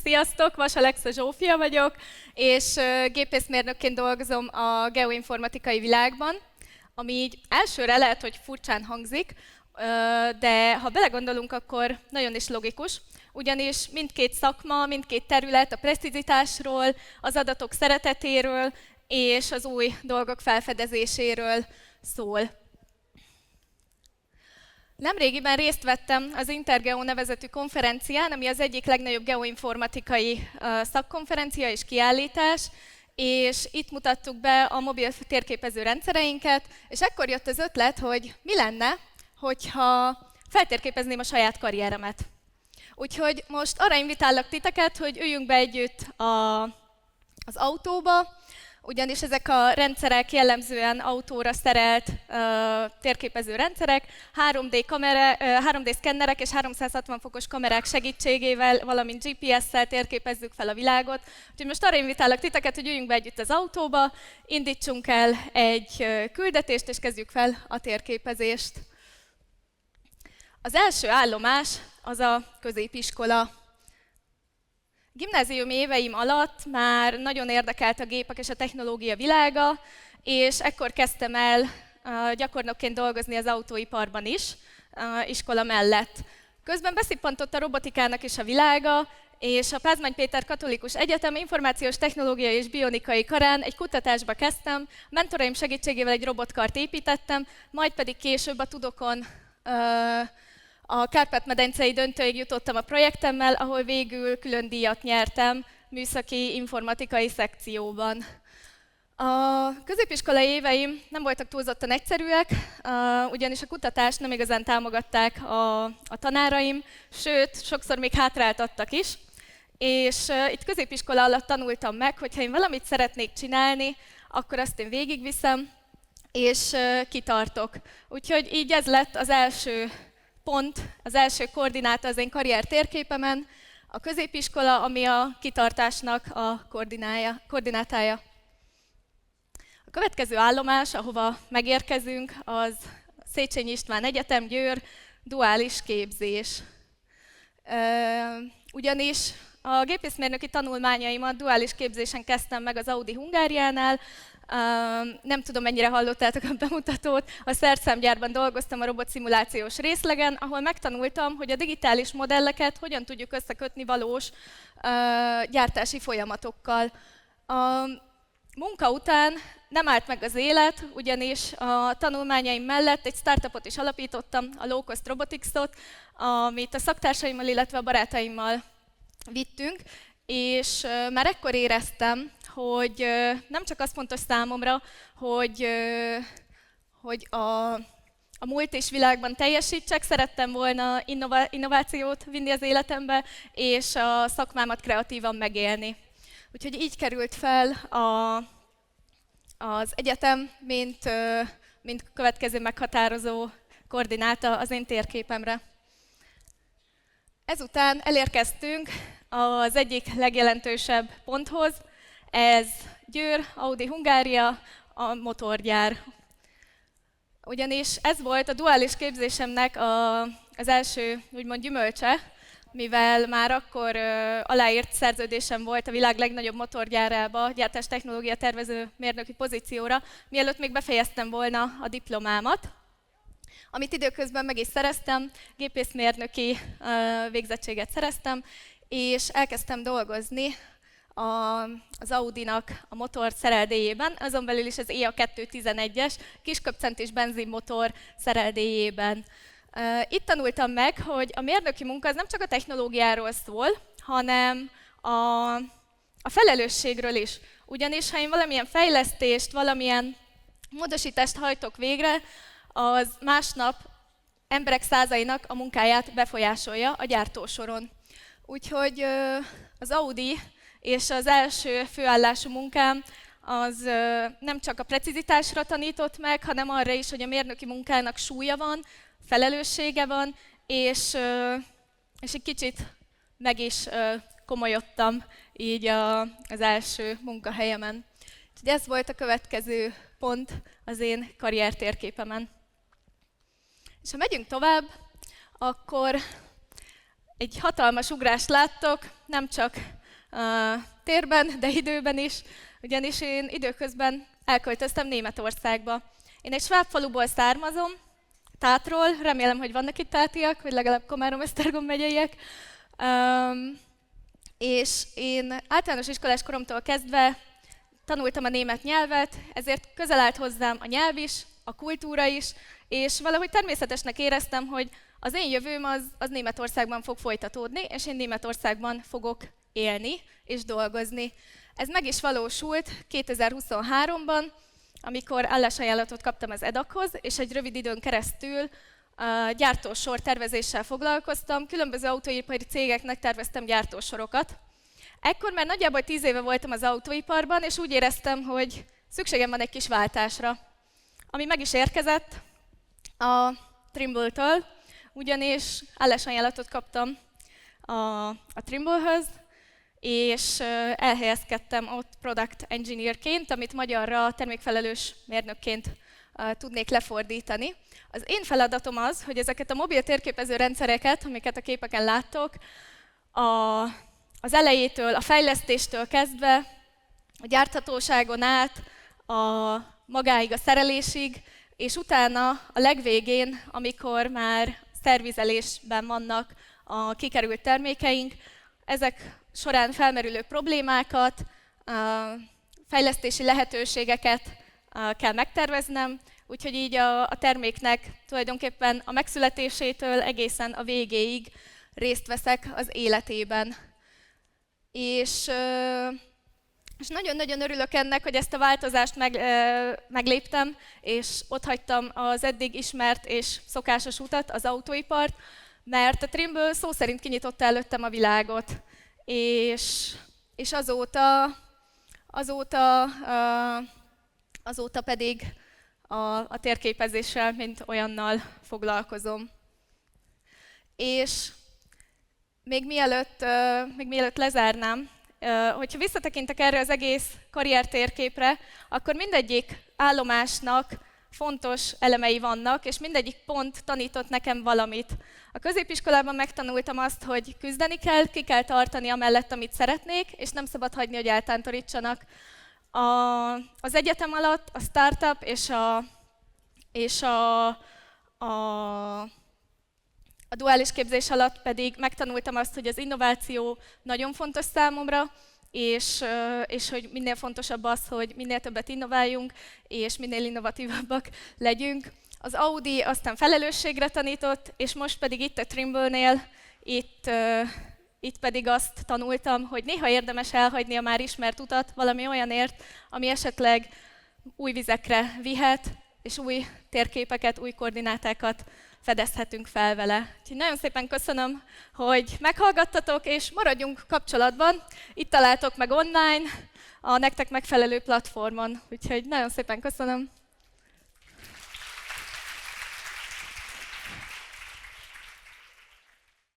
Sziasztok, Vas Alexa Zsófia vagyok, és gépészmérnökként dolgozom a geoinformatikai világban, ami így elsőre lehet, hogy furcsán hangzik, de ha belegondolunk, akkor nagyon is logikus, ugyanis mindkét szakma, mindkét terület a precizitásról, az adatok szeretetéről és az új dolgok felfedezéséről szól. Nemrégiben részt vettem az Intergeo nevezetű konferencián, ami az egyik legnagyobb geoinformatikai szakkonferencia és kiállítás, és itt mutattuk be a mobil térképező rendszereinket, és ekkor jött az ötlet, hogy mi lenne, hogyha feltérképezném a saját karrieremet. Úgyhogy most arra invitálok titeket, hogy üljünk be együtt az autóba, ugyanis ezek a rendszerek jellemzően autóra szerelt térképező rendszerek, 3D szkennerek és 360 fokos kamerák segítségével, valamint GPS-szel térképezzük fel a világot. Úgyhogy most arra invitálok titeket, hogy üljünk be együtt az autóba, indítsunk el egy küldetést, és kezdjük fel a térképezést. Az első állomás az a középiskola. Gimnáziumi éveim alatt már nagyon érdekelt a gépek és a technológia világa, és ekkor kezdtem el gyakornokként dolgozni az autóiparban is, iskola mellett. Közben beszippantott a robotikának is a világa, és a Pázmány Péter Katolikus Egyetem Információs Technológiai és Bionikai Karán egy kutatásba kezdtem, mentoraim segítségével egy robotkart építettem, majd pedig később a Tudokon a Kárpát-medencei döntőig jutottam a projektemmel, ahol végül külön díjat nyertem műszaki informatikai szekcióban. A középiskolai éveim nem voltak túlzottan egyszerűek, ugyanis a kutatást nem igazán támogatták a tanáraim, sőt, sokszor még hátráltattak is. És itt középiskola alatt tanultam meg, hogy ha én valamit szeretnék csinálni, akkor azt én végigviszem, és kitartok. Úgyhogy így ez lett az első pont, az első koordináta az én karrier térképemen, a középiskola, ami a kitartásnak a koordinátája. A következő állomás, ahova megérkezünk, az Széchenyi István Egyetem, Győr, duális képzés. Ugyanis a gépészmérnöki tanulmányaimat duális képzésen kezdtem meg az Audi Hungáriánál. Nem tudom, mennyire hallottátok a bemutatót, a szerszámgyárban dolgoztam a robotszimulációs részlegen, ahol megtanultam, hogy a digitális modelleket hogyan tudjuk összekötni valós gyártási folyamatokkal. A munka után nem állt meg az élet, ugyanis a tanulmányaim mellett egy startupot is alapítottam, a Low Cost Robotics-ot, amit a szaktársaimmal, illetve a barátaimmal vittünk, és már ekkor éreztem, hogy nem csak az fontos számomra, hogy a múlt és világban teljesítsek, szerettem volna innovációt vinni az életembe, és a szakmámat kreatívan megélni. Úgyhogy így került fel az egyetem, mint következő meghatározó koordináta az én térképemre. Ezután elérkeztünk az egyik legjelentősebb ponthoz, ez Győr, Audi Hungária, a motorgyár. Ugyanis ez volt a duális képzésemnek az első, úgymond gyümölcse, mivel már akkor aláírt szerződésem volt a világ legnagyobb motorgyárába, gyártástechnológia tervező mérnöki pozícióra, mielőtt még befejeztem volna a diplomámat, amit időközben meg is szereztem, gépészmérnöki végzettséget szereztem, és elkezdtem dolgozni az Audinak a motor szereldéjében, azon belül is az EA211-es kisköpcentés benzinmotor szereldéjében. Itt tanultam meg, hogy a mérnöki munka az nem csak a technológiáról szól, hanem a felelősségről is. Ugyanis ha én valamilyen fejlesztést, valamilyen módosítást hajtok végre, az másnap emberek százainak a munkáját befolyásolja a gyártósoron. Úgyhogy az Audi és az első főállású munkám az nem csak a precizitásra tanított meg, hanem arra is, hogy a mérnöki munkának súlya van, felelőssége van, és egy kicsit meg is komolyodtam így az első munkahelyemen. Úgyhogy ez volt a következő pont az én karriertérképemen. És ha megyünk tovább, akkor egy hatalmas ugrást láttok, nem csak térben, de időben is, ugyanis én időközben elköltöztem Németországba. Én egy sváb faluból származom, Tátról, remélem, hogy vannak itt tátiak, vagy legalább Komárom-Esztergom megyeiek. És én általános iskolás koromtól kezdve tanultam a német nyelvet, ezért közel állt hozzám a nyelv is, a kultúra is, és valahogy természetesnek éreztem, hogy az én jövőm az Németországban fog folytatódni, és én Németországban fogok élni és dolgozni. Ez meg is valósult 2023-ban, amikor állásajánlatot kaptam az EDAK-hoz, és egy rövid időn keresztül gyártósor tervezéssel foglalkoztam, különböző autóipari cégeknek terveztem gyártósorokat. Ekkor már nagyjából 10 éve voltam az autóiparban, és úgy éreztem, hogy szükségem van egy kis váltásra. Ami meg is érkezett a Trimble-től, ugyanis állásajánlatot kaptam a Trimble-höz, és elhelyezkedtem ott Product Engineerként, amit magyarra termékfelelős mérnökként tudnék lefordítani. Az én feladatom az, hogy ezeket a mobil térképező rendszereket, amiket a képeken láttok, az elejétől, a fejlesztéstől kezdve, a gyárthatóságon át, magáig a szerelésig, és utána a legvégén, amikor már szervizelésben vannak a kikerült termékeink, ezek során felmerülő problémákat, fejlesztési lehetőségeket kell megterveznem, úgyhogy így a terméknek tulajdonképpen a megszületésétől egészen a végéig részt veszek az életében. És nagyon-nagyon örülök ennek, hogy ezt a változást megléptem, és otthagytam az eddig ismert és szokásos utat, az autóipart, mert a Trimble szó szerint kinyitotta előttem a világot. És azóta pedig a térképezéssel, mint olyannal foglalkozom. És még mielőtt lezárnám, hogyha visszatekintek erre az egész karriertérképre, akkor mindegyik állomásnak fontos elemei vannak, és mindegyik pont tanított nekem valamit. A középiskolában megtanultam azt, hogy küzdeni kell, ki kell tartani amellett, amit szeretnék, és nem szabad hagyni, hogy eltántorítsanak. Az egyetem alatt a startup és a duális képzés alatt pedig megtanultam azt, hogy az innováció nagyon fontos számomra, és hogy minél fontosabb az, hogy minél többet innováljunk, és minél innovatívabbak legyünk. Az Audi aztán felelősségre tanított, és most pedig itt a Trimble-nél, itt pedig azt tanultam, hogy néha érdemes elhagyni a már ismert utat valami olyanért, ami esetleg új vizekre vihet, és új térképeket, új koordinátákat fedezhetünk fel vele. Úgyhogy nagyon szépen köszönöm, hogy meghallgattatok, és maradjunk kapcsolatban. Itt találtok meg online, a nektek megfelelő platformon. Úgyhogy nagyon szépen köszönöm.